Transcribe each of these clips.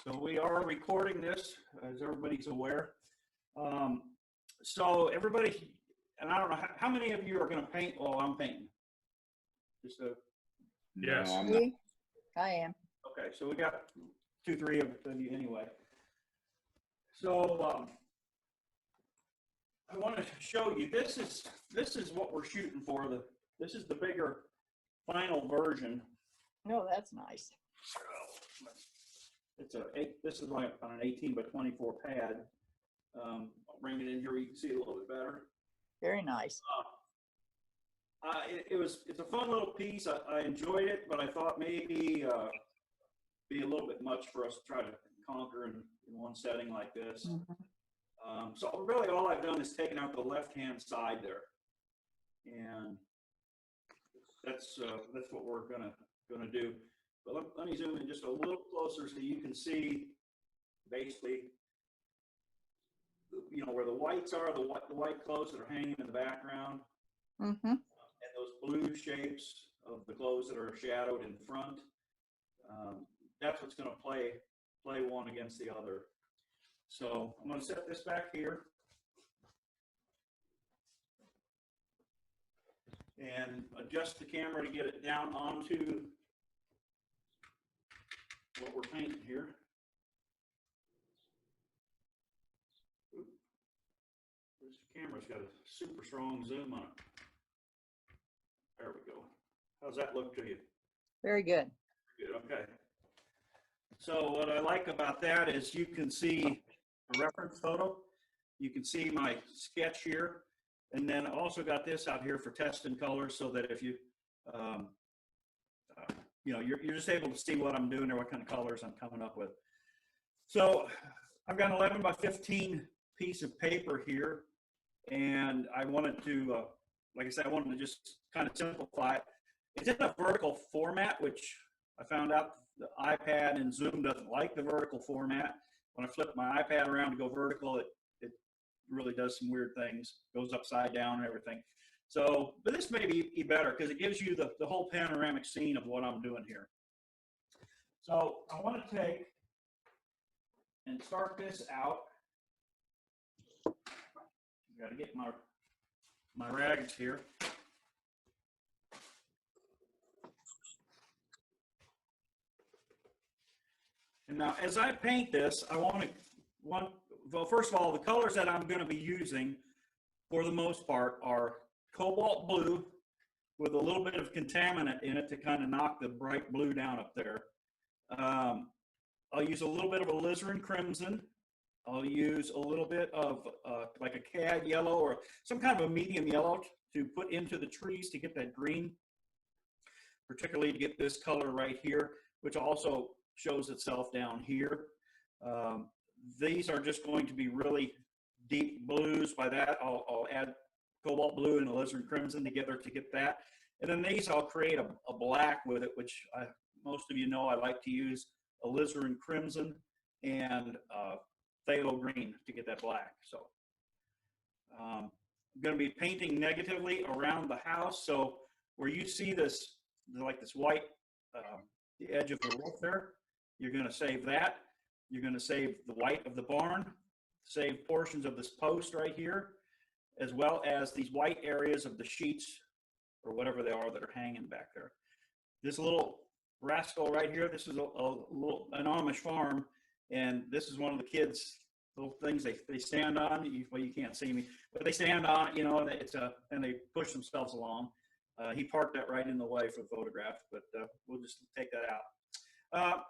So we are recording this, as everybody's aware. So everybody, and I don't know, how many of you are going to paint while I'm painting? Just a, Yes. No, I'm not. Me? I am. okay, so we got 2, 3 of you anyway. So I want to show you, this is what we're shooting for. This is the bigger final version. No, that's nice. It's this is like on an 18 by 24 pad. I'll bring it in here where you can see it a little bit better. Very nice. It's a fun little piece. I enjoyed it, but I thought maybe be a little bit much for us to try to conquer in one setting like this. So really all I've done is taken out the left-hand side there. And that's what we're gonna do. But let me zoom in just a little closer so you can see basically, you know, where the whites are, the white clothes that are hanging in the background, and those blue shapes of the clothes that are shadowed in front. That's what's going to play one against the other. So I'm going to set this back here. And adjust the camera to get it down onto what we're painting here. This camera's got a super strong zoom on it. There we go. How's that look to you? Very good. Good, okay. So what I like about that is you can see a reference photo. You can see my sketch here. And then I also got this out here for testing colors so that if you, you know, you're just able to see what I'm doing or what kind of colors I'm coming up with. So I've got an 11 by 15 piece of paper here. And I wanted to, like I said, I wanted to just kind of simplify it. It's in a vertical format, which I found out the iPad and Zoom doesn't like the vertical format. When I flip my iPad around to go vertical, it really does some weird things, goes upside down and everything. So, but this may be better because it gives you the whole panoramic scene of what I'm doing here. So I want to take and start this out. Got to get my rags here. And now, as I paint this, I well, first of all, the colors that I'm going to be using, for the most part, are cobalt blue with a little bit of contaminant in it to kind of knock the bright blue down up there. I'll use a little bit of alizarin crimson. I'll use a little bit of like a cad yellow or some kind of a medium yellow to put into the trees to get that green, particularly to get this color right here, which also shows itself down here. These are just going to be really deep blues. By that, I'll add cobalt blue and alizarin crimson together to get that. And then these, I'll create a black with it, which most of you know I like to use alizarin crimson and phthalo green to get that black. So I'm going to be painting negatively around the house. So where you see this, like this white, the edge of the roof there, you're going to save that. You're going to save the white of the barn, save portions of this post right here, as well as these white areas of the sheets or whatever they are that are hanging back there. This little rascal right here, this is an Amish farm, and this is one of the kids' little things they stand on. Well, you can't see me, but they stand on it, you know, and they push themselves along. He parked that right in the way for the photograph, but we'll just take that out.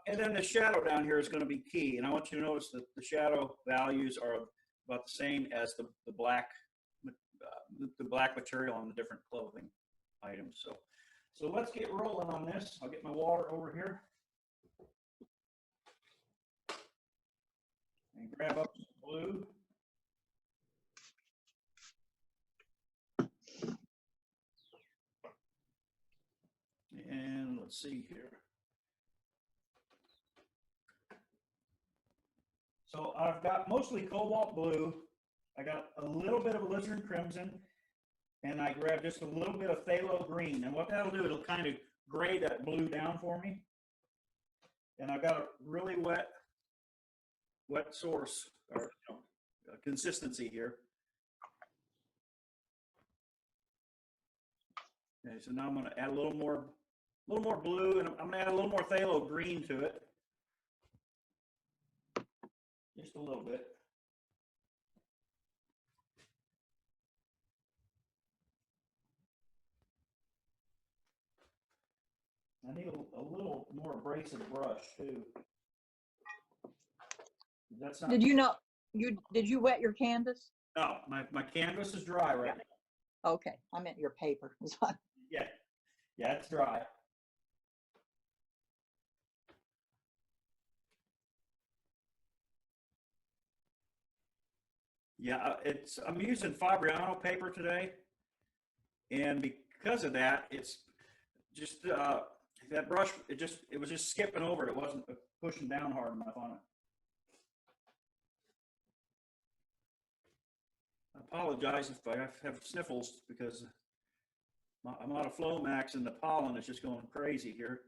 And then the shadow down here is going to be key. And I want you to notice that the shadow values are about the same as the black material on the different clothing items. So let's get rolling on this. I'll get my water over here. And grab up some blue. And let's see here. So I've got mostly cobalt blue. I got a little bit of alizarin crimson, and I grabbed just a little bit of phthalo green. And what that'll do, it'll kind of gray that blue down for me. And I've got a really wet wet source or consistency here. Okay, so now I'm going to add a little more blue, and I'm going to add a little more phthalo green to it. Just a little bit. I need a little more abrasive brush too. That's not. Did you wet your canvas? No, my canvas is dry right now. Okay, I meant your paper. Yeah, it's dry. Yeah, I'm using Fabriano paper today, and because of that, it's just that brush. It was just skipping over it. It wasn't pushing down hard enough on it. I apologize if I have sniffles because I'm out of Flomax and the pollen is just going crazy here.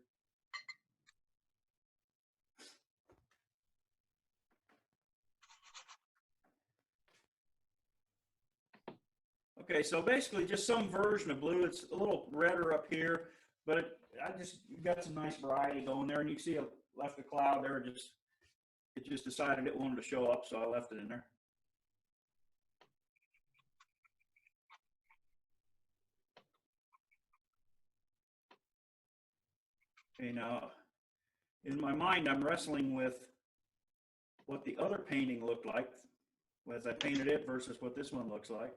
Okay, so basically just some version of blue. It's a little redder up here, but you got some nice variety going there, and you see I left a cloud there. It just decided it wanted to show up, so I left it in there. Okay, now in my mind, I'm wrestling with what the other painting looked like as I painted it versus what this one looks like.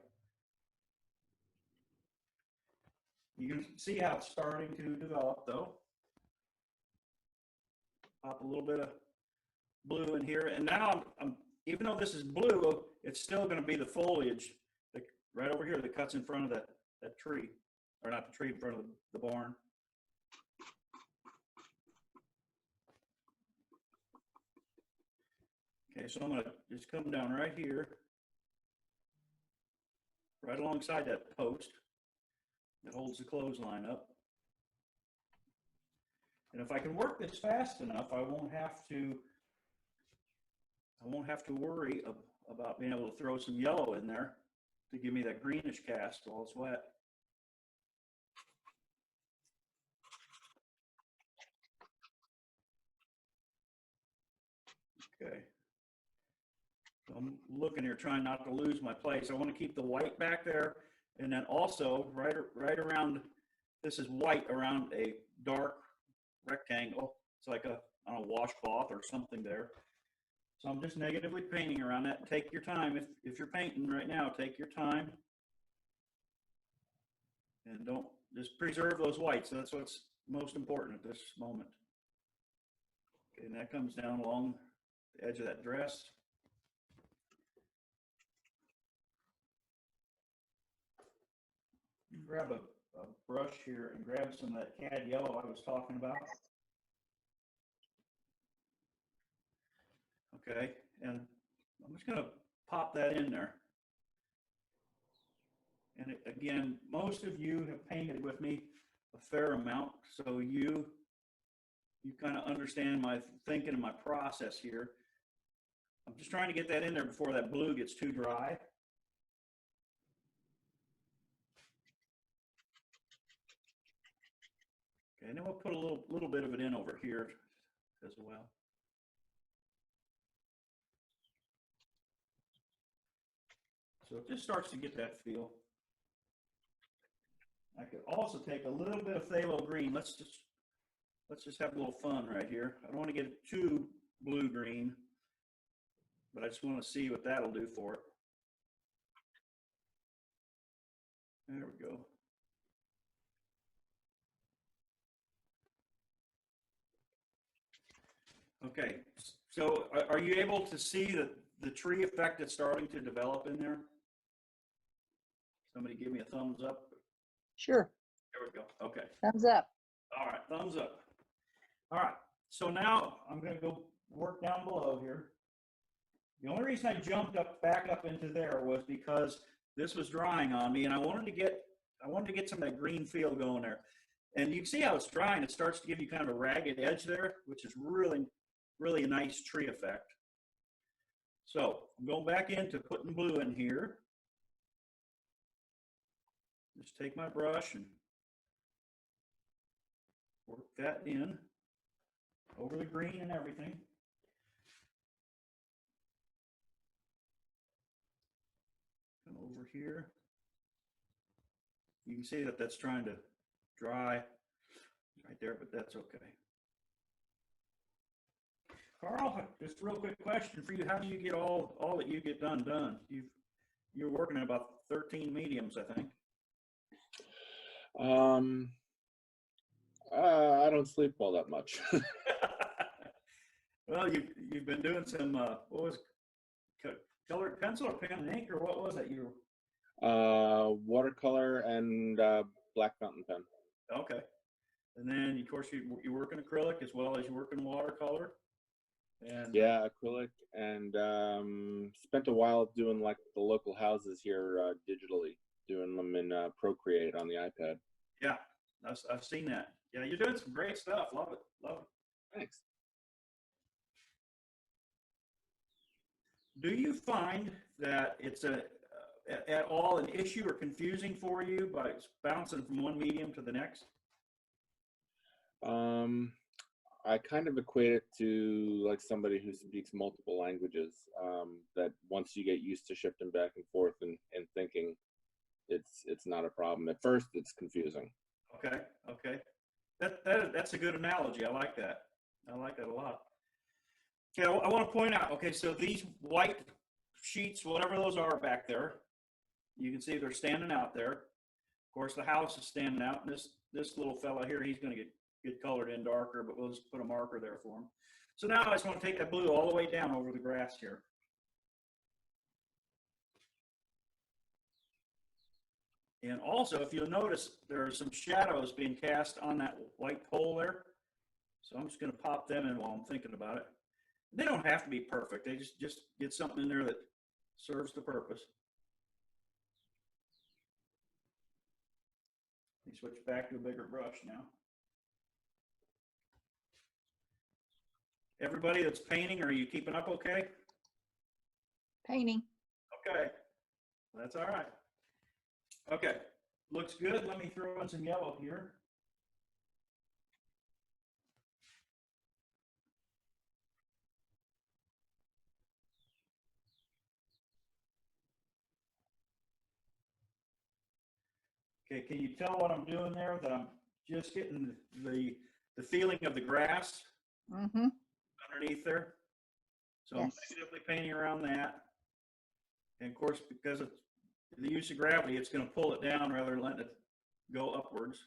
You can see how it's starting to develop though. Pop a little bit of blue in here, and now even though this is blue, it's still going to be the foliage right over here that cuts in front of that tree, or not the tree, in front of the barn. Okay, so I'm going to just come down right here, right alongside that post that holds the clothesline up. And if I can work this fast enough, I won't have to worry about being able to throw some yellow in there to give me that greenish cast while it's wet. Okay. So I'm looking here, trying not to lose my place. I want to keep the white back there, and then also right around, this is white around a dark rectangle. It's like a washcloth or something there. So I'm just negatively painting around that. Take your time. If you're painting right now, take your time. And don't just preserve those whites. That's what's most important at this moment. Okay, and that comes down along the edge of that dress. Grab a brush here and grab some of that cad yellow I was talking about. Okay, and I'm just going to pop that in there. And again, most of you have painted with me a fair amount, so you kind of understand my thinking and my process here. I'm just trying to get that in there before that blue gets too dry. Okay, and then we'll put a little bit of it in over here as well. So it just starts to get that feel. I could also take a little bit of phthalo green. Let's just have a little fun right here. I don't want to get it too blue green, but I just want to see what that'll do for it. There we go. Okay, so are you able to see the tree effect that's starting to develop in there? Somebody give me a thumbs up. Sure. There we go. Okay. Thumbs up. All right, thumbs up. All right, so now I'm going to go work down below here. The only reason I jumped back up into there was because this was drying on me, and I wanted to get some of that green feel going there. And you can see how it's drying. It starts to give you kind of a ragged edge there, which is really, really a nice tree effect. So I'm going back into putting blue in here. Just take my brush and work that in over the green and everything. Come over here. You can see that that's trying to dry right there, but that's okay. Carl, just a real quick question for you. How do you get all that you get done? You're working at about 13 mediums, I think. I don't sleep all that much. Well, you've been doing some what was colored pencil or pen and ink, or what was it? Watercolor and black fountain pen. Okay, and then of course you work in acrylic as well as you work in watercolor. And yeah, acrylic, and spent a while doing like the local houses here digitally, doing them in Procreate on the iPad. yeah, I've seen that. Yeah, you're doing some great stuff. Love it, love it. Thanks. Do you find that it's at all an issue or confusing for you by bouncing from one medium to the next? I kind of equate it to like somebody who speaks multiple languages, that once you get used to shifting back and forth and thinking, it's not a problem. At first, it's confusing. Okay, okay. That's a good analogy. I like that. I like that a lot. Okay, I want to point out, okay, so these white sheets, whatever those are back there, you can see they're standing out there. Of course, the house is standing out, and this little fella here, he's going to get colored in darker, but we'll just put a marker there for him. So now I just want to take that blue all the way down over the grass here. And also, if you'll notice, there are some shadows being cast on that white pole there. So I'm just going to pop them in while I'm thinking about it. They don't have to be perfect. They just get something in there that serves the purpose. Let me switch back to a bigger brush now. Everybody that's painting, are you keeping up okay? Painting. Okay, that's all right. Okay, looks good. Let me throw in some yellow here. Okay, can you tell what I'm doing there? That I'm just getting the feeling of the grass underneath there. So Yes. I'm negatively painting around that. And of course, because of the use of gravity, it's going to pull it down rather than letting it go upwards.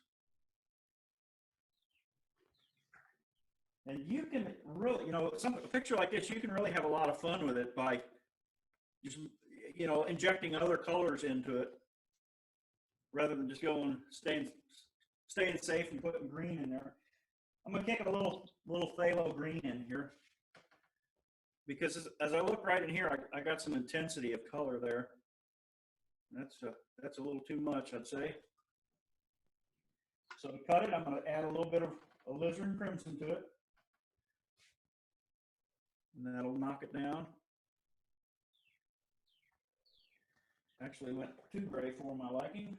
And you can really, a picture like this, you can really have a lot of fun with it by just, injecting other colors into it rather than just staying safe and putting green in there. I'm going to take a little phthalo green in here because as I look right in here, I got some intensity of color there. That's a little too much, I'd say. So to cut it, I'm going to add a little bit of alizarin crimson to it. And that'll knock it down. Actually went too gray for my liking.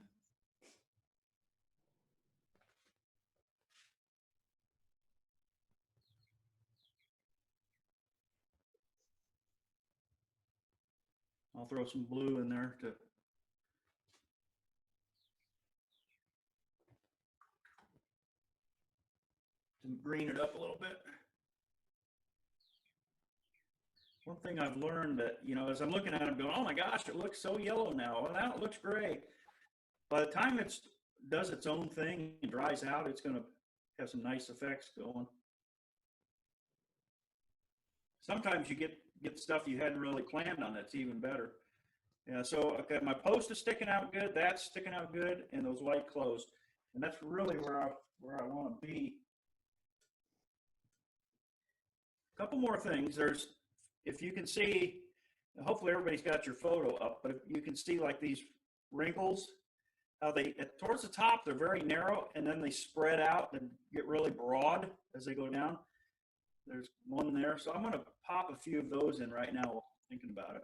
I'll throw some blue in there to green it up a little bit. One thing I've learned that, as I'm looking at it, I'm going, oh my gosh, it looks so yellow now. Well, now it looks gray. By the time it does its own thing and dries out, it's going to have some nice effects going. Sometimes you get stuff you hadn't really planned on that's even better. Yeah, so okay, my post is sticking out good, that's sticking out good, and those white clothes. And that's really where I want to be. A couple more things. If you can see, hopefully everybody's got your photo up, but if you can see like these wrinkles, how towards the top, they're very narrow, and then they spread out and get really broad as they go down. There's one there. So I'm going to pop a few of those in right now while I'm thinking about it.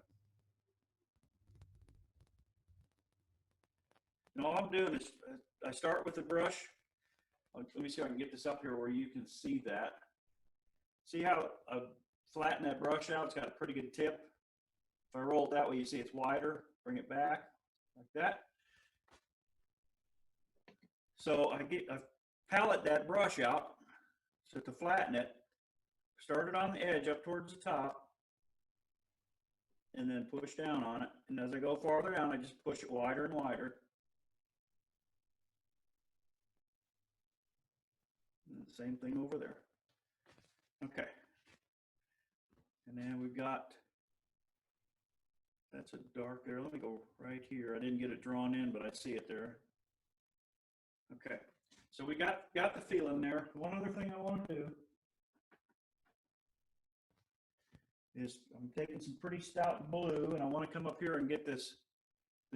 And all I'm doing is I start with the brush. Let me see if I can get this up here where you can see that. See how I flatten that brush out? It's got a pretty good tip. If I roll it that way, you see it's wider. Bring it back like that. So I palette that brush out. So to flatten it, start it on the edge up towards the top, and then push down on it. And as I go farther down, I just push it wider and wider. And the same thing over there. Okay. And then we've got, that's a dark there. Let me go right here. I didn't get it drawn in, but I see it there. Okay. So we got the feeling there. One other thing I want to do is I'm taking some pretty stout blue, and I want to come up here and get the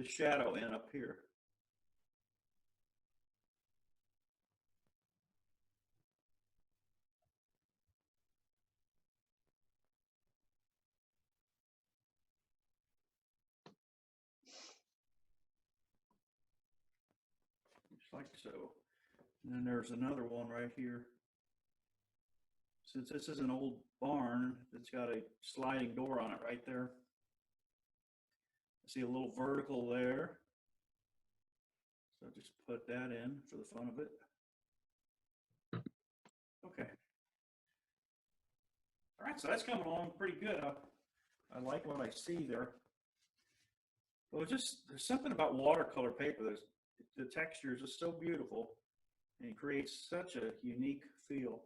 shadow in up here. Just like so. And then there's another one right here. Since this is an old barn, it's got a sliding door on it right there. I see a little vertical there. So just put that in for the fun of it. Okay. All right, so that's coming along pretty good. I like what I see there. Well, there's something about watercolor paper. The texture is just so beautiful, and it creates such a unique feel.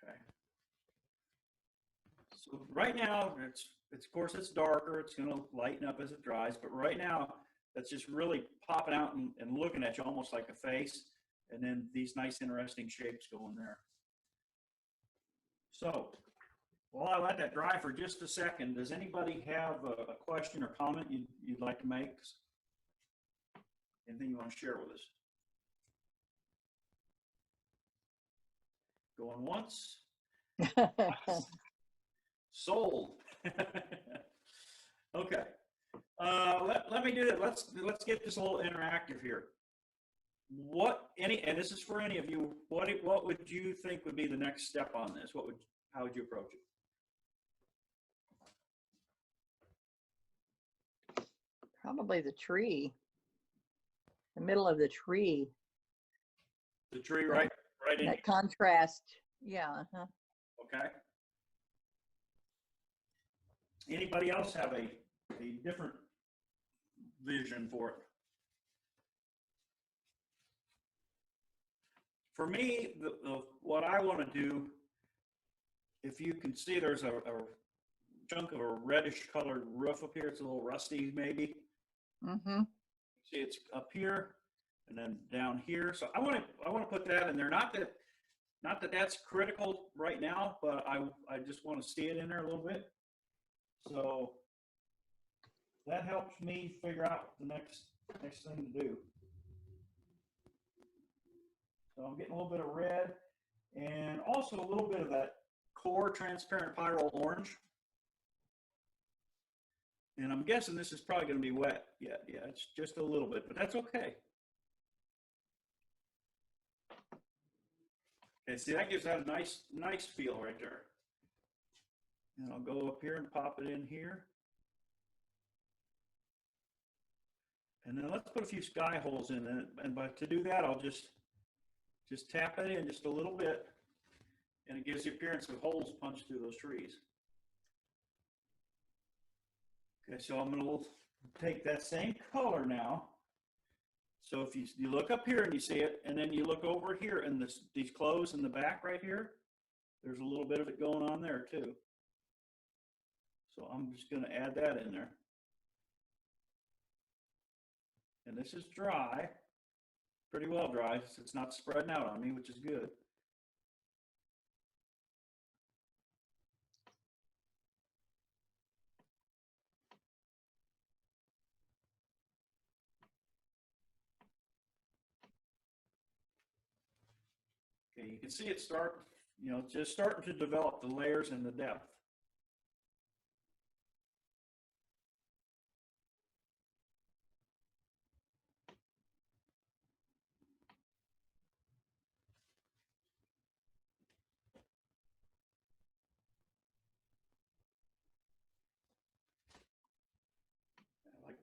Okay. So right now, it's of course it's darker. It's going to lighten up as it dries, but right now, that's just really popping out and looking at you almost like a face, and then these nice, interesting shapes go in there. So, while I let that dry for just a second, does anybody have a question or comment you'd like to make? Anything you want to share with us? Going once? Sold. Okay. Let me do that. Let's get this a little interactive here. And this is for any of you, what would you think would be the next step on this? How would you approach it? Probably the tree, the middle of the tree. The tree right in That contrast. Yeah. Okay. Anybody else have a different vision for it? For me, what I want to do, if you can see, there's a chunk of a reddish colored roof up here. It's a little rusty, maybe. Mm-hmm. See, it's up here and then down here. So I want to put that in there. Not that that's critical right now, but I just want to see it in there a little bit. So that helps me figure out the next thing to do. So I'm getting a little bit of red and also a little bit of that core transparent pyrrole orange. And I'm guessing this is probably going to be wet yet. Yeah, it's just a little bit, but that's okay. Okay, see, that gives that a nice feel right there. And I'll go up here and pop it in here. And then let's put a few sky holes in it. And to do that, I'll just tap it in just a little bit, and it gives the appearance of holes punched through those trees. Okay, so I'm going to take that same color now. So if you look up here and you see it, and then you look over here and these clothes in the back right here, there's a little bit of it going on there too. So I'm just going to add that in there. And this is dry, pretty well dry. It's not spreading out on me, which is good. Okay, you can see it just starting to develop the layers and the depth.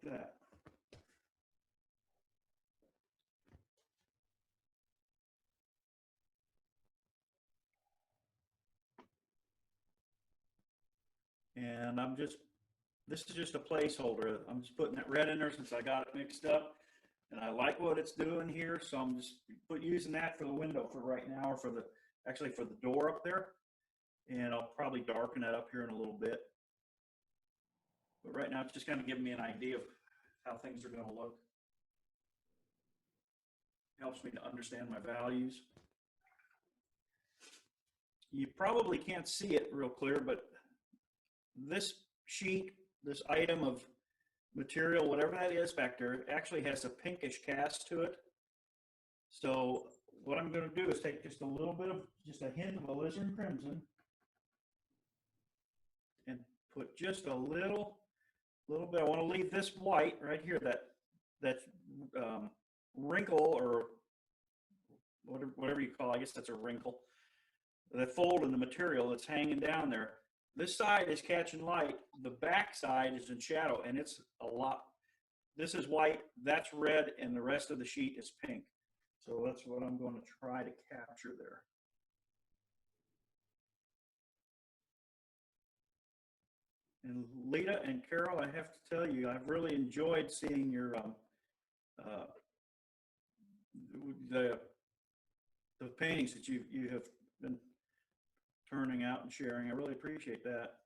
that. And this is just a placeholder. I'm just putting that red in there since I got it mixed up. And I like what it's doing here, so I'm just using that for the window for right now, or actually for the door up there. And I'll probably darken that up here in a little bit. But right now, it's just kind of giving me an idea of how things are going to look. Helps me to understand my values. You probably can't see it real clear, but this sheet, this item of material, whatever that is back there, actually has a pinkish cast to it. So what I'm going to do is take just a hint of alizarin crimson and put just a little bit. I want to leave this white right here, that wrinkle, or whatever you call it. I guess that's a wrinkle. That fold in the material that's hanging down there. This side is catching light. The back side is in shadow, and it's a lot. This is white, that's red, and the rest of the sheet is pink. So that's what I'm going to try to capture there. And Lita and Carol, I have to tell you, I've really enjoyed seeing your the paintings that you have been turning out and sharing. I really appreciate that.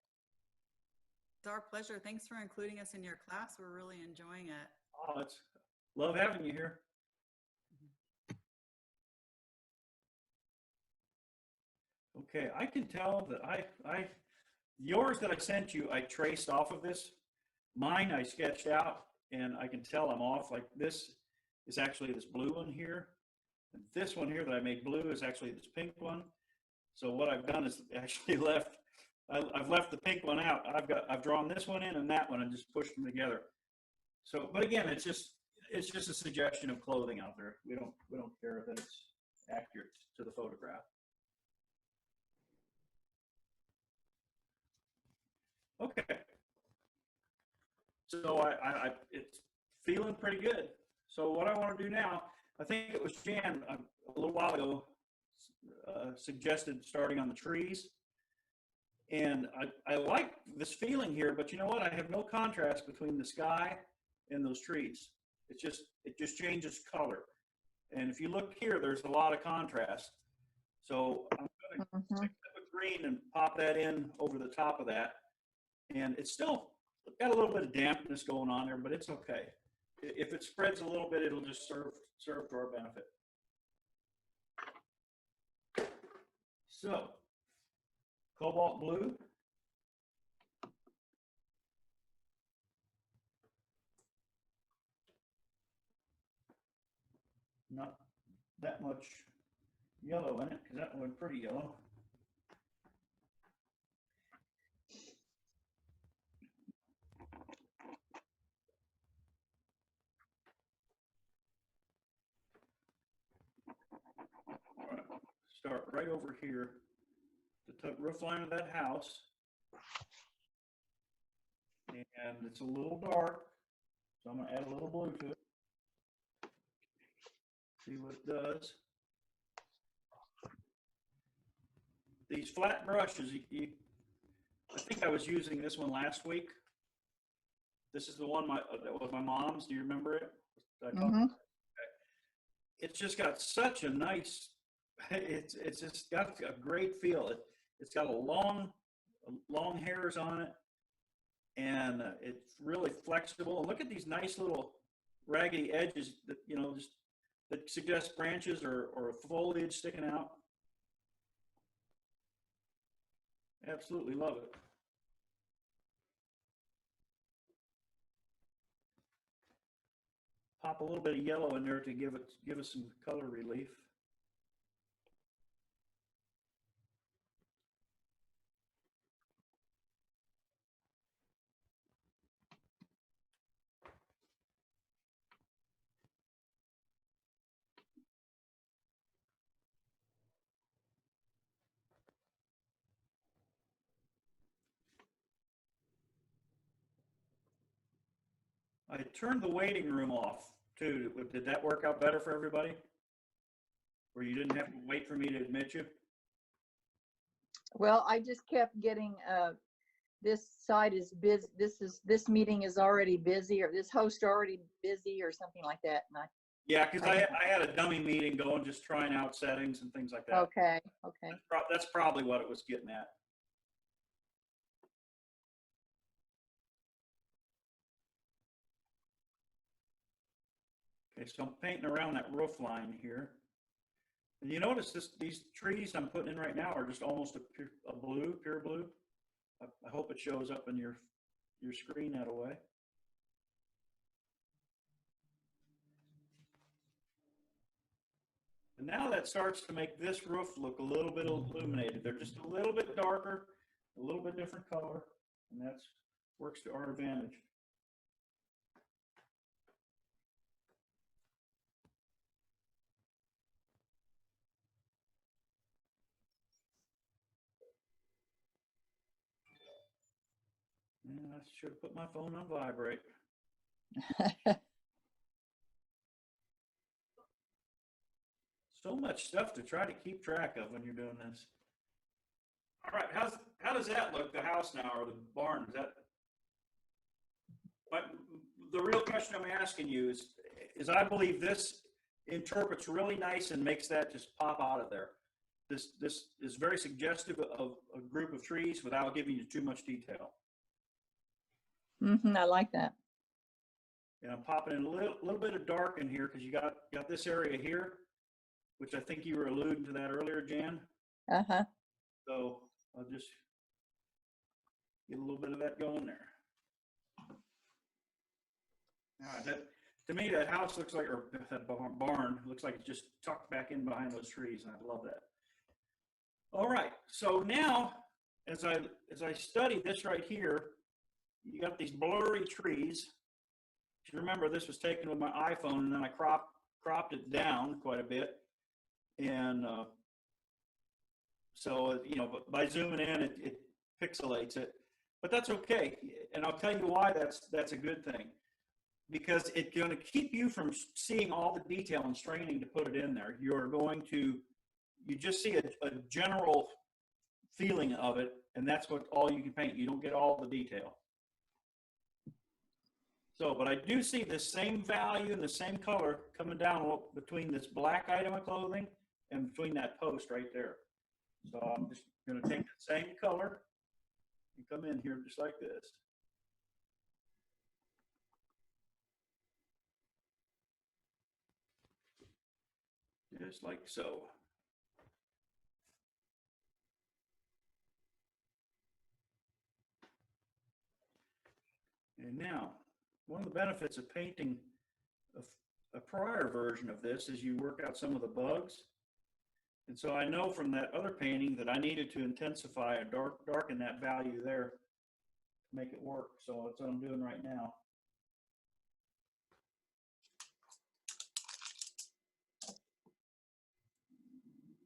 It's our pleasure. Thanks for including us in your class. We're really enjoying it. Oh, love having you here. Okay, I can tell that yours that I sent you, I traced off of this. Mine I sketched out, and I can tell I'm off. Like, this is actually this blue one here. And this one here that I made blue is actually this pink one. So what I've done is actually I've left the pink one out. I've drawn this one in and that one and just pushed them together. So, but again, it's just a suggestion of clothing out there. We don't care that it's accurate to the photograph. Okay. So it's feeling pretty good. So what I want to do now, I think it was Jan a little while ago suggested starting on the trees. And I like this feeling here, but you know what? I have no contrast between the sky and those trees. It just changes color. And if you look here, there's a lot of contrast. So I'm going to pick up a green and pop that in over the top of that. And it's still got a little bit of dampness going on there, but it's okay. If it spreads a little bit, it'll just serve to our benefit. So, cobalt blue. Not that much yellow in it, because that one pretty yellow. All right, start right over here, the roof line of that house. And it's a little dark, so I'm going to add a little blue to it. See what it does. These flat brushes, I think I was using this one last week. This is the one that was my mom's. Do you remember it? Mm-hmm. Okay. It's just got such a nice. It's just got a great feel. It's got long hairs on it, and it's really flexible. And look at these nice little raggedy edges that that suggest branches or foliage sticking out. Absolutely love it. Pop a little bit of yellow in there to give us some color relief. I turned the waiting room off too. Did that work out better for everybody? Where you didn't have to wait for me to admit you? Well, I just kept getting, this site is busy, this meeting is already busy, or this host already busy, or something like that. And Yeah, because I had a dummy meeting going, just trying out settings and things like that. okay. That's probably what it was getting at. Okay, so I'm painting around that roof line here. And you notice these trees I'm putting in right now are just almost a pure blue. I hope it shows up in your screen that way. And now that starts to make this roof look a little bit illuminated. They're just a little bit darker, a little bit different color, and that works to our advantage. Yeah, I should have put my phone on vibrate. So much stuff to try to keep track of when you're doing this. All right, how does that look, the house now, or the barn? Is that? But the real question I'm asking you is I believe this interprets really nice and makes that just pop out of there. This is very suggestive of a group of trees without giving you too much detail. I like that. And I'm popping in a little bit of dark in here because you got this area here, which I think you were alluding to that earlier, Jan. Uh-huh. So I'll just get a little bit of that going there. All right, to me, that house looks like, or that barn looks like it's just tucked back in behind those trees, and I love that. All right, so now as I study this right here, you got these blurry trees. If you remember, this was taken with my iPhone, and then I cropped it down quite a bit, and so by zooming in, it pixelates it, but that's okay, and I'll tell you why that's a good thing. Because it's going to keep you from seeing all the detail and straining to put it in there. You just see a general feeling of it, and that's all you can paint. You don't get all the detail. So, but I do see the same value and the same color coming down between this black item of clothing and between that post right there. So I'm just going to take the same color and come in here just like this. Just like so. And now, one of the benefits of painting a prior version of this is you work out some of the bugs. And so I know from that other painting that I needed to intensify and darken that value there to make it work. So that's what I'm doing right now.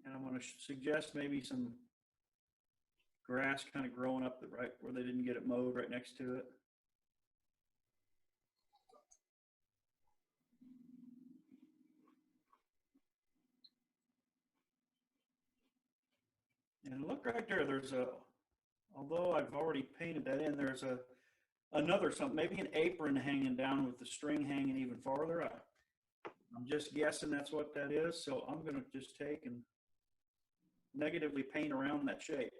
And I'm going to suggest maybe some grass kind of growing up right where they didn't get it mowed right next to it. And look right there, although I've already painted that in, there's another something, maybe an apron hanging down with the string hanging even farther up. I'm just guessing that's what that is. So I'm going to just take and negatively paint around that shape.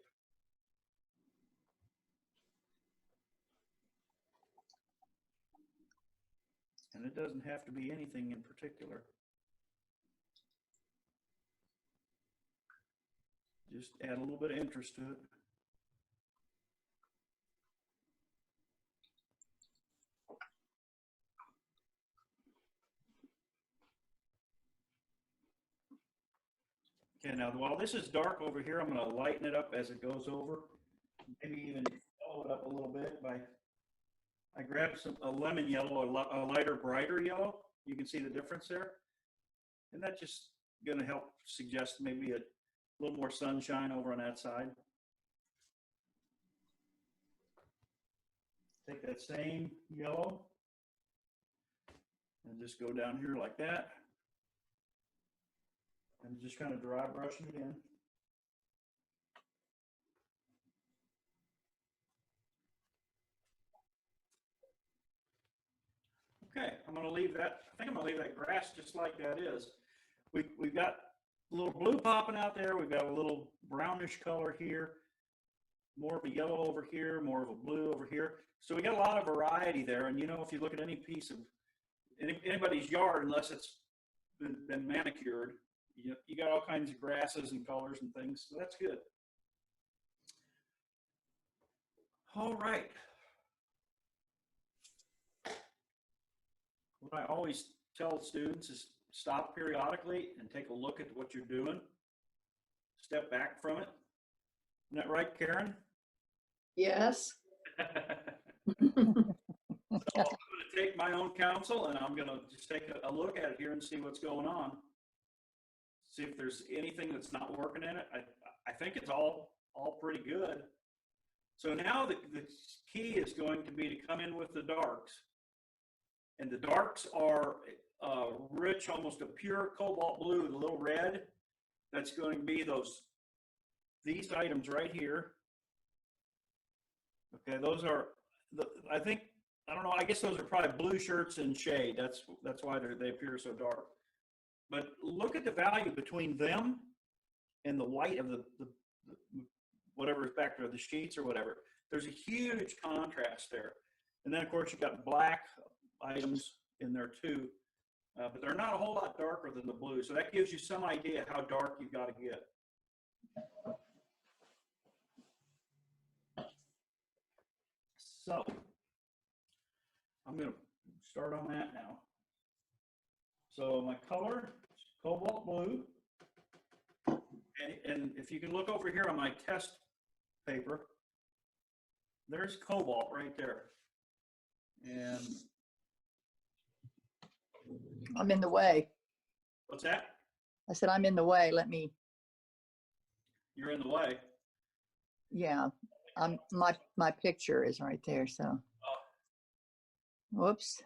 And it doesn't have to be anything in particular. Just add a little bit of interest to it. Okay, now while this is dark over here, I'm going to lighten it up as it goes over. Maybe even follow it up a little bit by, I grabbed a lemon yellow, a lighter, brighter yellow. You can see the difference there. And that's just going to help suggest maybe a little more sunshine over on that side. Take that same yellow And just go down here like that. And just kind of dry brushing it in. Okay, I'm gonna leave that, I think I'm gonna leave that grass just like that is. We've got a little blue popping out there. We've got a little brownish color here, more of a yellow over here, more of a blue over here. So we got a lot of variety there. And you know, if you look at any piece of anybody's yard, unless it's been manicured, you got all kinds of grasses and colors and things. So that's good. All right. What I always tell students is stop periodically and take a look at what you're doing. Step back from it. Isn't that right, Karen? Yes. So I'm going to take my own counsel and I'm going to just take a look at it here and see what's going on. See if there's anything that's not working in it. I think it's all pretty good. So now the key is going to be to come in with the darks. And the darks are rich, almost a pure cobalt blue with a little red. That's going to be these items right here. Okay, those are, I don't know, I guess those are probably blue shirts in shade. That's why they appear so dark. But look at the value between them and the white of the whatever is back there, the sheets or whatever. There's a huge contrast there. And then, of course, you've got black items in there too, but they're not a whole lot darker than the blue. So that gives you some idea how dark you've got to get. So I'm going to start on that now. So my color is cobalt blue. And if you can look over here on my test paper, there's cobalt right there. And I'm in the way. what's that? I said, I'm in the way. Let me, You're in the way. yeah, my picture is right there. So, whoops.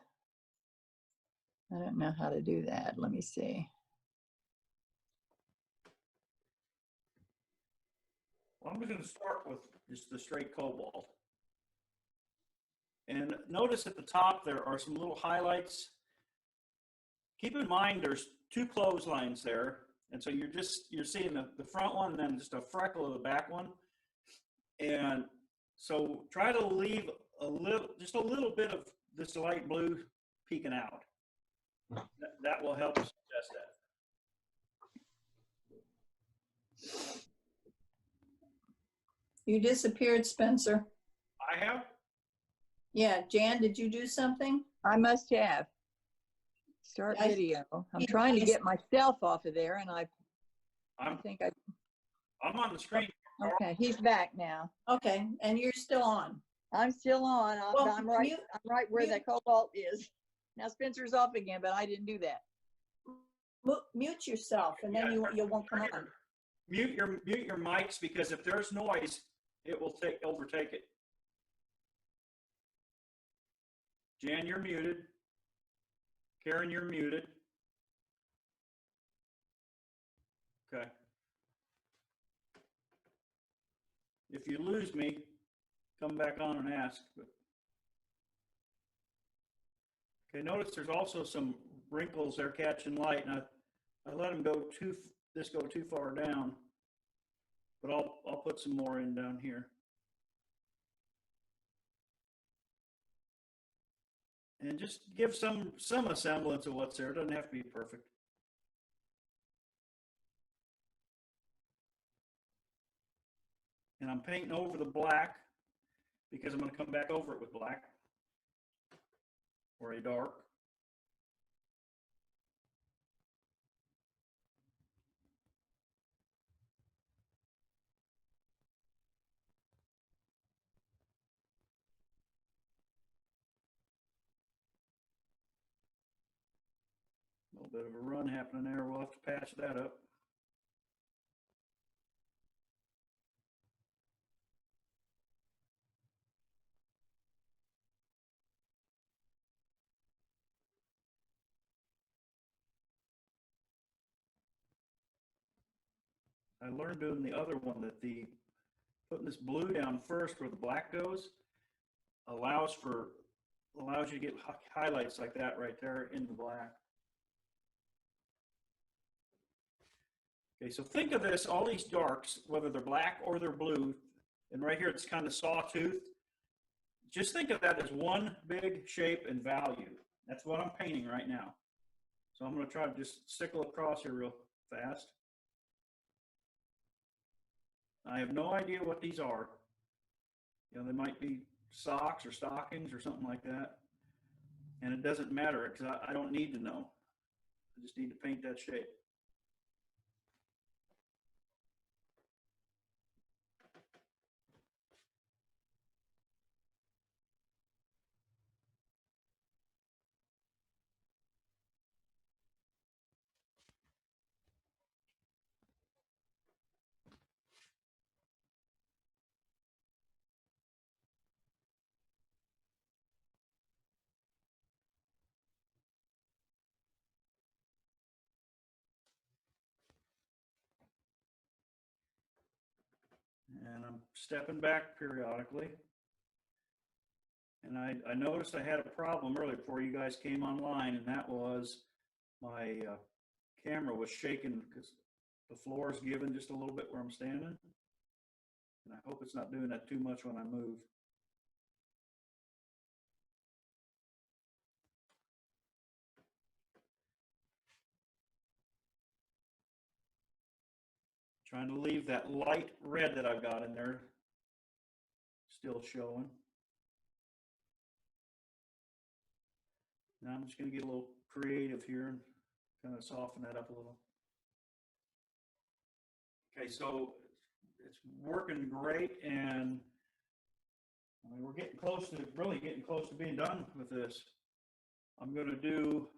I don't know how to do that. Let me see. Well, I'm going to start with just the straight cobalt. And notice at the top there are some little highlights. Keep in mind there's two clotheslines there. And so you're seeing the front one and then just a freckle of the back one. And so try to leave just a little bit of this light blue peeking out. That will help us suggest that. You disappeared, Spencer. I have? Yeah, Jan, did you do something? I must have. Start I- video. I'm I- trying to I- get myself off of there, and I I'm think I'm on the screen. okay, he's back now. Okay, and you're still on. I'm still on. Well, I'm right. mute- I'm right where the cobalt is. Now Spencer's off again, but I didn't do that. Mute yourself, and then you won't come on. Mute your mics, because if there's noise, it will overtake it. Jan, you're muted. Karen, you're muted. Okay. If you lose me, come back on and ask. Okay, notice there's also some wrinkles there catching light, and I let them go too far down, but I'll put some more in down here. And just give some semblance of what's there. It doesn't have to be perfect. And I'm painting over the black because I'm going to come back over it with black or a dark. A little bit of a run happening there. We'll have to patch that up. I learned doing the other one that putting this blue down first where the black goes allows you to get highlights like that right there in the black. Okay, so think of this, all these darks, whether they're black or they're blue, and right here it's kind of sawtooth. Just think of that as one big shape and value. That's what I'm painting right now. So I'm going to try to just sickle across here real fast. I have no idea what these are. You know, they might be socks or stockings or something like that. And it doesn't matter because I don't need to know. I just need to paint that shape. And I'm stepping back periodically. And I noticed I had a problem earlier before you guys came online, and that was my camera was shaking because the floor is giving just a little bit where I'm standing. And I hope it's not doing that too much when I move. Trying to leave that light red that I've got in there still showing. Now I'm just going to get a little creative here and kind of soften that up a little. Okay, so it's working great, and I mean, we're getting close to, really getting close to being done with this. I'm going to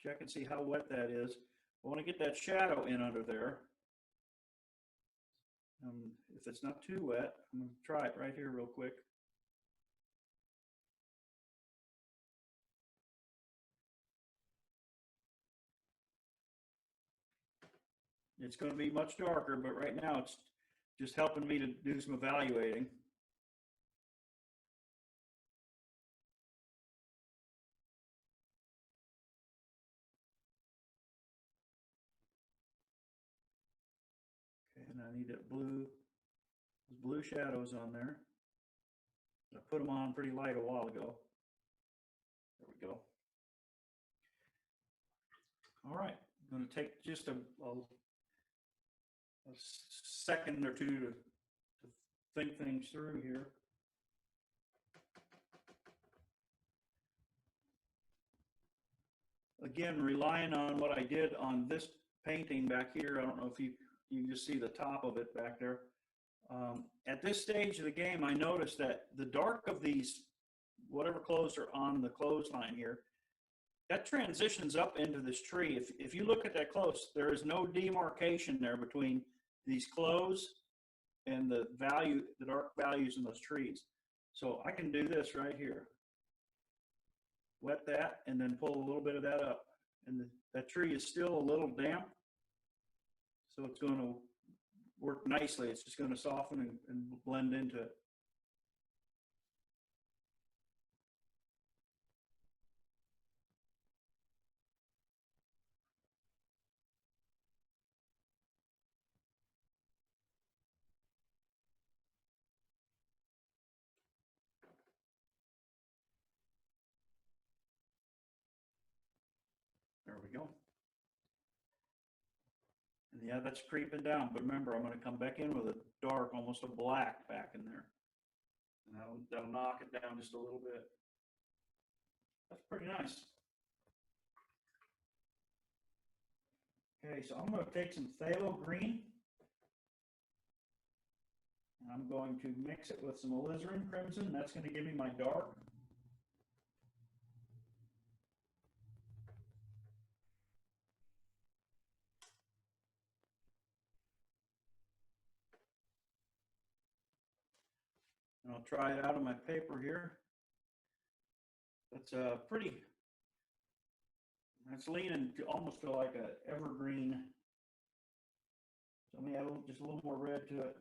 check and see how wet that is. I want to get that shadow in under there. If it's not too wet, I'm going to try it right here real quick. It's going to be much darker, but right now it's just helping me to do some evaluating. Okay, and I need that blue shadows on there. I put them on pretty light a while ago. There we go. All right, I'm going to take just a second or two to think things through here. Again, relying on what I did on this painting back here. I don't know if you can just see the top of it back there. At this stage of the game, I noticed that the dark of these, whatever clothes are on the clothesline here, that transitions up into this tree. If you look at that close, there is no demarcation there between these clothes and the dark values in those trees. So I can do this right here. Wet that and then pull a little bit of that up. And that tree is still a little damp, so it's going to work nicely. It's just going to soften and blend into it. There we go. And yeah, that's creeping down, but remember, I'm going to come back in with a dark, almost a black back in there. And that'll knock it down just a little bit. That's pretty nice. Okay, so I'm going to take some phthalo green. And I'm going to mix it with some alizarin crimson. That's going to give me my dark. And I'll try it out on my paper here. That's that's leaning to almost to like an evergreen So let me add just a little more red to it.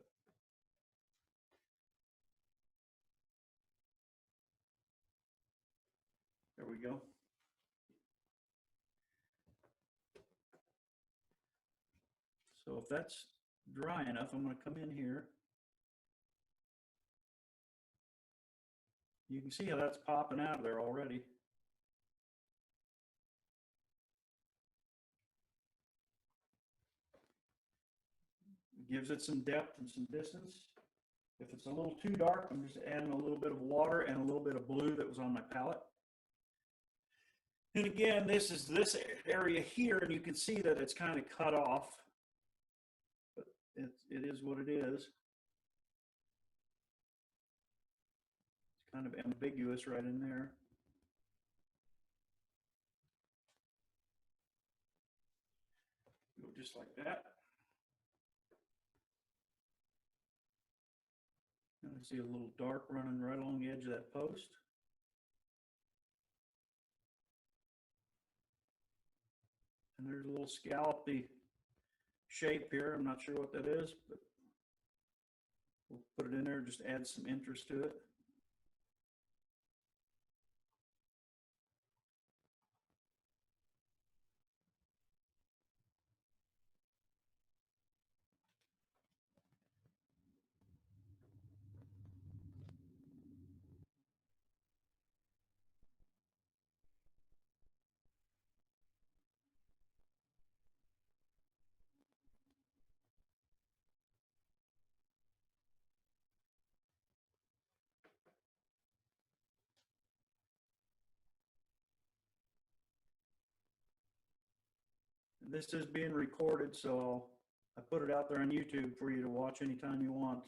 There we go. So if that's dry enough, I'm going to come in here. You can see how that's popping out of there already. Gives it some depth and some distance. If it's a little too dark, I'm just adding a little bit of water and a little bit of blue that was on my palette. And again, this is this area here, and you can see that it's kind of cut off, but it is what it is. It's kind of ambiguous right in there. Go just like that. And I see a little dark running right along the edge of that post. And there's a little scallopy shape here. I'm not sure what that is, but we'll put it in there, just add some interest to it. This is being recorded, so I put it out there on YouTube for you to watch anytime you want.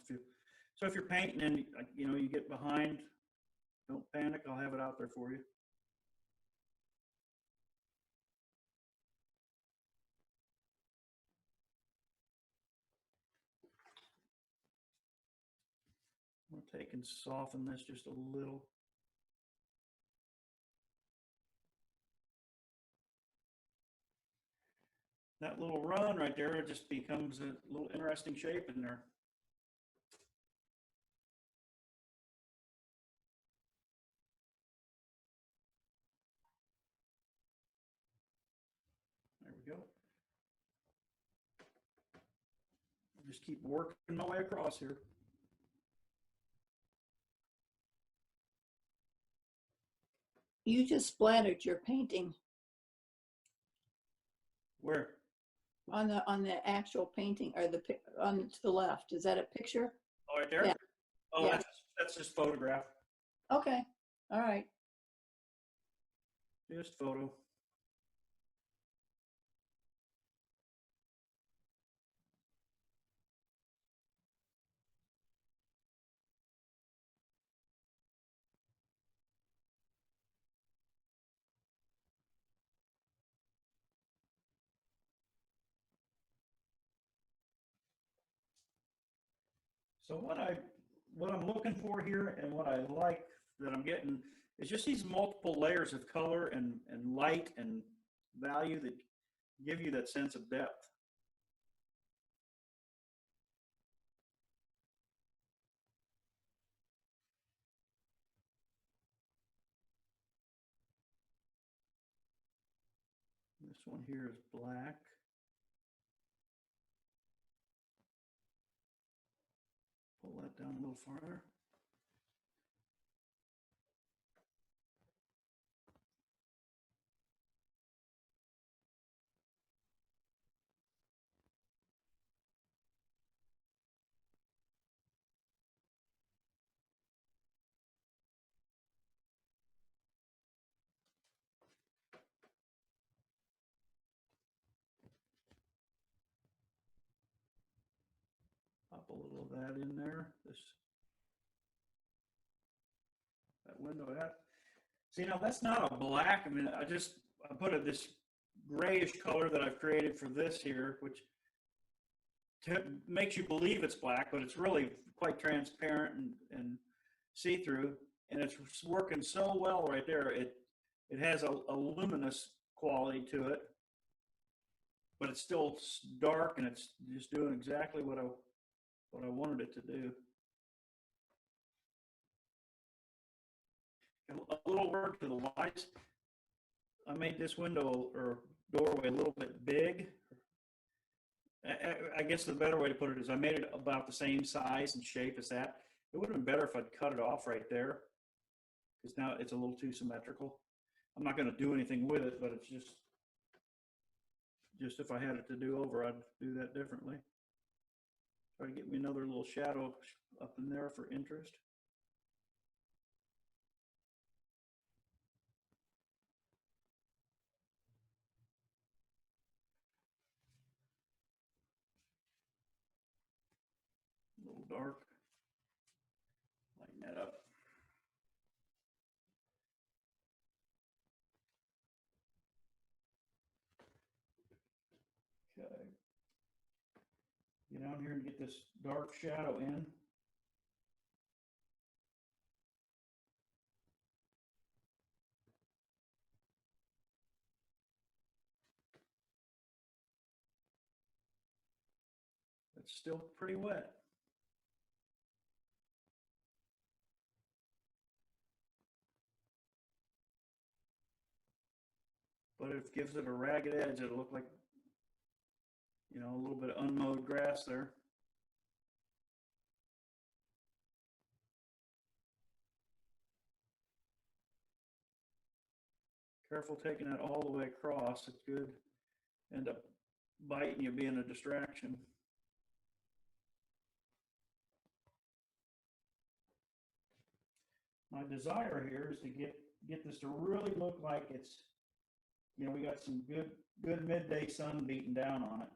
So if you're painting and you get behind, don't panic. I'll have it out there for you. I'm going to take and soften this just a little. That little run right there, it just becomes a little interesting shape in there. There we go. I'll just keep working my way across here. You just splattered your painting Where? on the actual painting, or on to the left. Is that a picture? Oh, right there? Yeah. Oh, Yeah. that's just photograph. Okay, all right. Just photo. So what I'm looking for here, and what I like that I'm getting, is just these multiple layers of color and light and value that give you that sense of depth. This one here is black. Pull that down a little farther. Pop a little of that in there. That window. See, now that's not a black. I mean, I put this grayish color that I've created for this here, which makes you believe it's black, but it's really quite transparent and see-through, and it's working so well right there. It has a luminous quality to it. but it's still dark and it's just doing exactly what I wanted it to do. A little word to the lights. I made this window or doorway a little bit big. I guess the better way to put it is I made it about the same size and shape as that. It would have been better if I'd cut it off right there, because now it's a little too symmetrical. I'm not going to do anything with it, but it's just if I had it to do over, I'd do that differently. Try to get me another little shadow up in there for interest. A little dark. Lighten that up. Okay. Get down here and get this dark shadow in. It's still pretty wet. But it gives it a ragged edge. It'll look like, you know, a little bit of unmowed grass there. Careful taking that all the way across. It could end up biting you, being a distraction. My desire here is to get this to really look like it's, you know, we got some good midday sun beating down on it.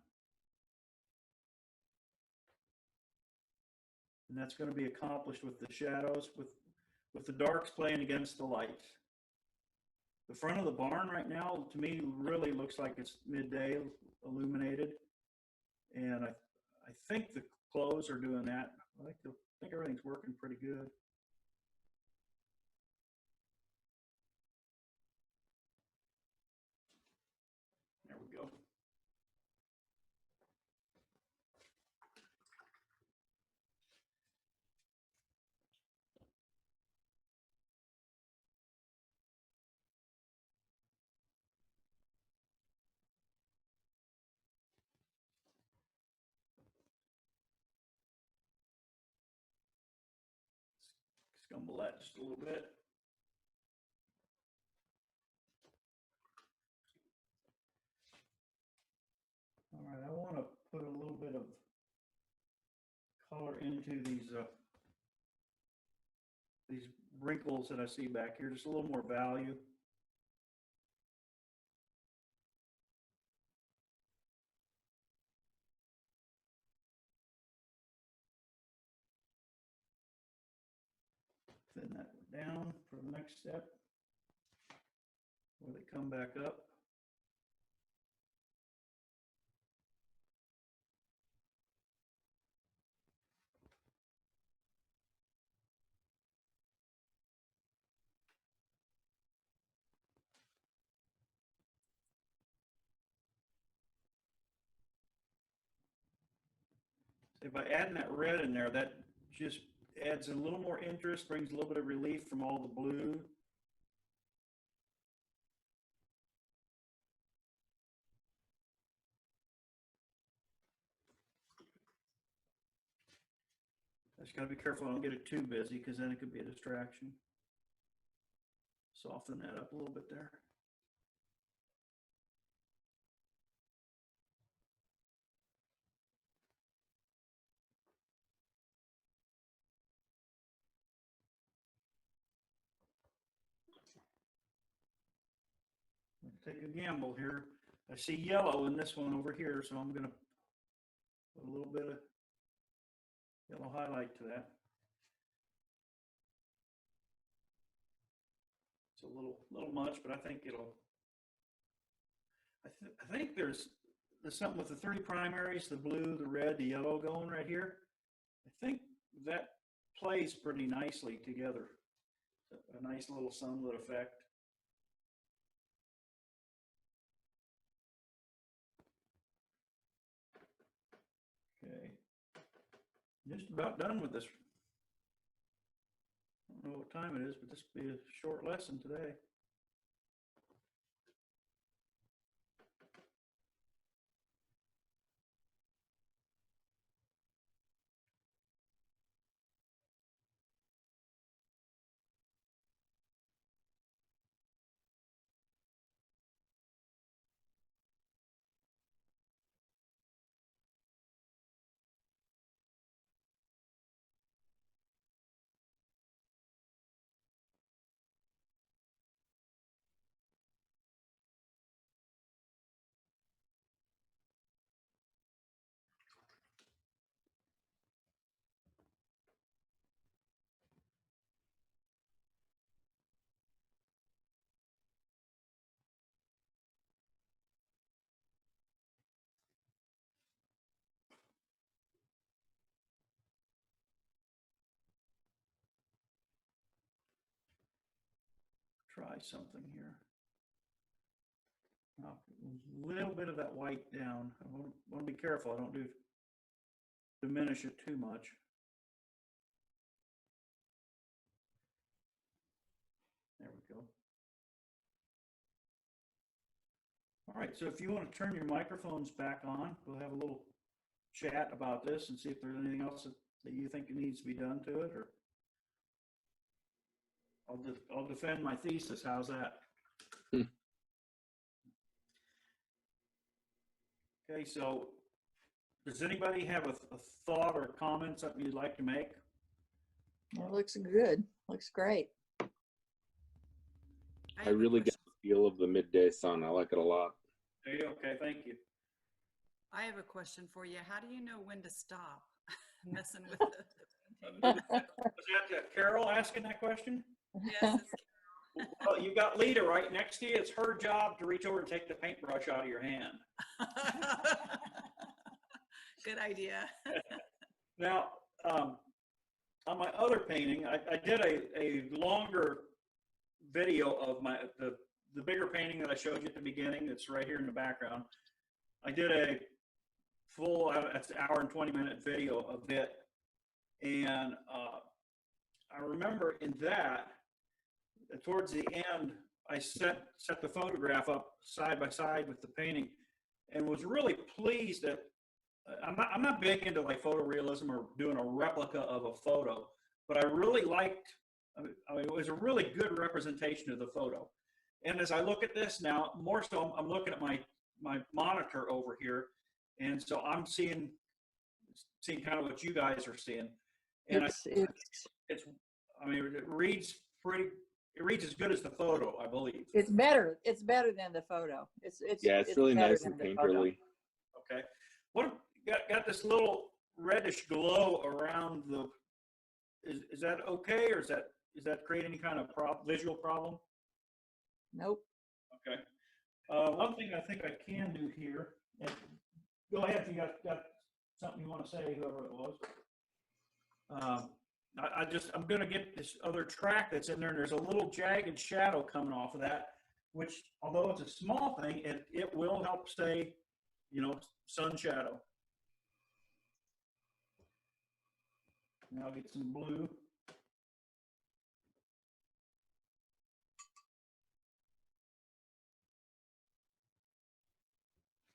And that's going to be accomplished with the shadows, with the darks playing against the lights. The front of the barn right now, to me, really looks like it's midday illuminated. And I think the clothes are doing that. I think everything's working pretty good. There we go. Scumble that just a little bit. All right, I want to put a little bit of color into these wrinkles that I see back here, just a little more value. Thin that down for the next step, where they come back up. So by adding that red in there, that just adds a little more interest, brings a little bit of relief from all the blue. I just got to be careful I don't get it too busy, because then it could be a distraction. Soften that up a little bit there. Take a gamble here. I see yellow in this one over here, so I'm going to put a little bit of yellow highlight to that. It's a little much, but I think it'll. I think there's something with the three primaries: the blue, the red, the yellow going right here. I think that plays pretty nicely together. A nice little sunlit effect. Just about done with this. I don't know what time it is, but this will be a short lesson today. Try something here. Knock a little bit of that white down. I want to be careful. I don't diminish it too much. There we go. All right, so if you want to turn your microphones back on, we'll have a little chat about this and see if there's anything else that you think needs to be done to it, or I'll defend my thesis. How's that? Okay, so does anybody have a thought or comment, something you'd like to make? It looks good. Looks great. I really get the feel of the midday sun. I like it a lot. There you go. Okay, thank you. I have a question for you. How do you know when to stop messing with the painting? Was that Carol asking that question? Yes, Well, you got Lita right next to you. It's her job to reach over and take the paintbrush out of your hand. good idea. Now, on my other painting, I did a longer video of the bigger painting that I showed you at the beginning. It's right here in the background. I did a full, it's an hour and 20-minute video of it. And I remember in that, towards the end, I set the photograph up side by side with the painting, and was really pleased that I'm not big into like photorealism or doing a replica of a photo, but I really liked. I mean, it was a really good representation of the photo. And as I look at this now, more so, I'm looking at my monitor over here, and so I'm seeing kind of what you guys are seeing. And it's I mean, it reads as good as the photo, I believe. It's better. It's better than the photo. It's really better nice than and the photo. painterly. Okay. What got this little reddish glow around the, is that okay, or is that create any kind of visual problem? Nope. Okay. One thing I think I can do here, and go ahead if you got something you want to say, whoever it was. I'm going to get this other track that's in there, and there's a little jagged shadow coming off of that, which, although it's a small thing, it will help stay, sun shadow. Now I'll get some blue.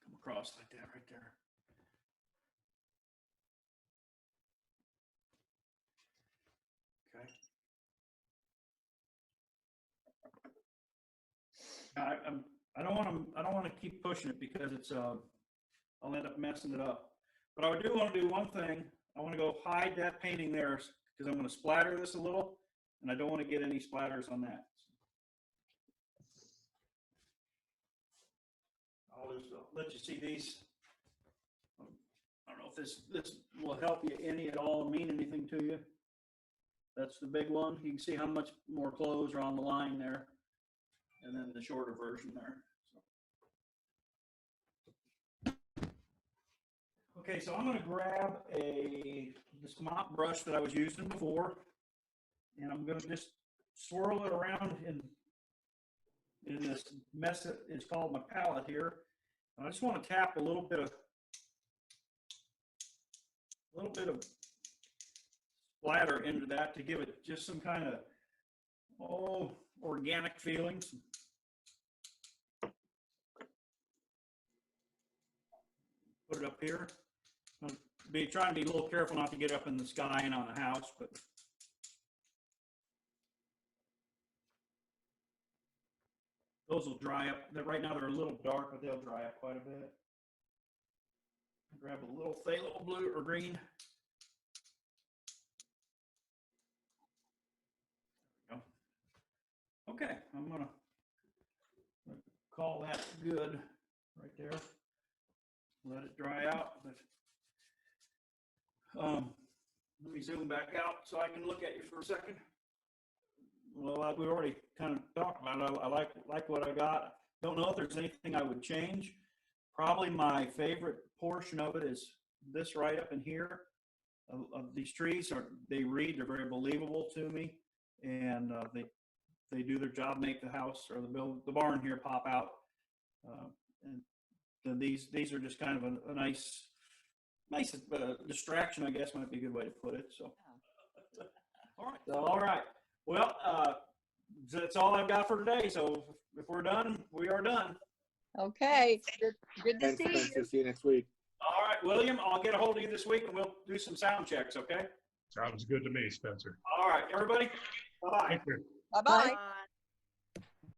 Come across like that right there. Okay. I don't want to keep pushing it because it's I'll end up messing it up. But I do want to do one thing. I want to go hide that painting there because I'm going to splatter this a little, and I don't want to get any splatters on that. I'll just let you see these. I don't know if this will help you any at all, mean anything to you. That's the big one. You can see how much more clothes are on the line there, and then the shorter version there. Okay, so I'm going to grab this mop brush that I was using before, and I'm going to just swirl it around in this mess that is called my palette here. And I just want to tap a little bit of splatter into that to give it just some kind of, organic feelings. Put it up here. I'll be trying to be a little careful not to get up in the sky and on the house, but those will dry up. Right now they're a little dark, but they'll dry up quite a bit. Grab a little phthalo blue or green. There we go. Okay, I'm gonna call that good right there. Let it dry out. But let me zoom back out so I can look at you for a second. Well, like we already kind of talked about, I like what I got. Don't know if there's anything I would change. Probably my favorite portion of it is this right up in here. Of these trees they're very believable to me, and they do their job, make the house or the barn here pop out. And then these are just kind of a nice distraction, I guess might be a good way to put it. So, all right. Well, that's all I've got for today. So if we're done, we are done. Okay, good to Thanks, see you. Spencer. See you next week. All right, William, I'll get a hold of you this week and we'll do some sound checks, okay? Sounds good to me, Spencer. All right, everybody, bye-bye. Thank you. Bye-bye. Bye.